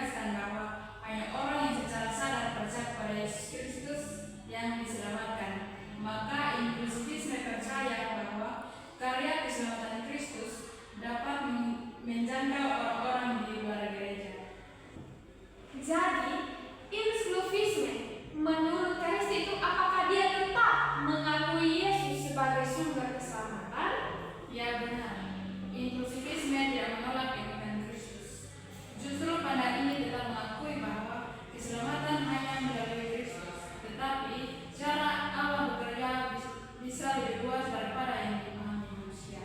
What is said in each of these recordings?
menegaskan bahwa hanya orang yang secara sadar percaya pada Yesus Kristus yang diselamatkan. Maka inklusivisme percaya bahwa karya keselamatan Kristus dapat menjangkau orang-orang di luar gereja. Jadi, inklusivisme menurut Kristi itu apakah dia tetap mengakui Yesus sebagai sumber keselamatan? Ya benar, inklusivisme tidak menolak keinginan Kristus. Justru pada ini tetap mengakui bahwa keselamatan hanya melalui Kristus, tetapi cara Allah bekerja bisa lebih luas daripada yang dipahami manusia.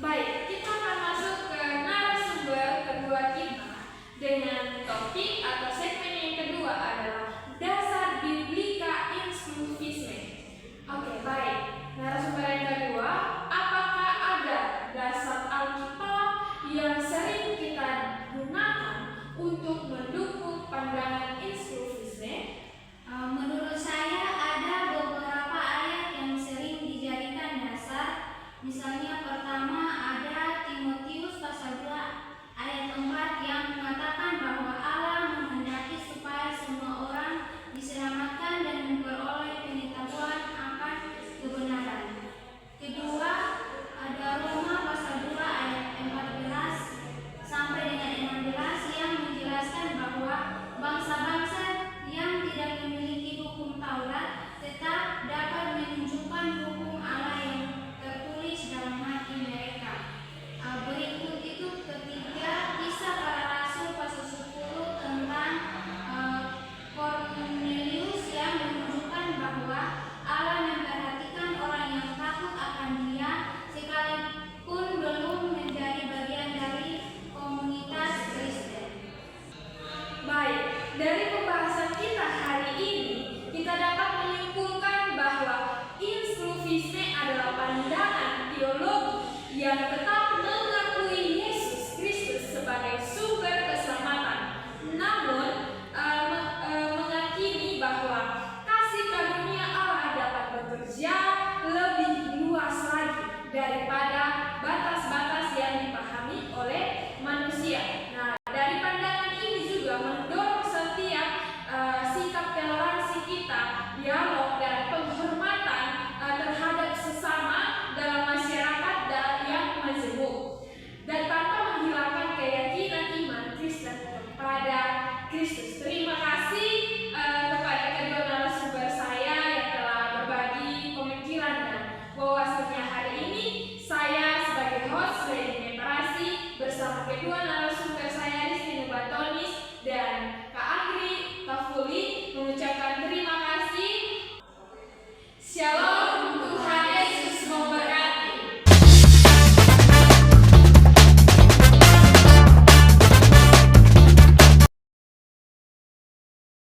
Baik, kita akan masuk ke narasumber kedua kita dengan topik atau segmen yang kedua adalah dasar biblika inklusivisme. Oke, baik.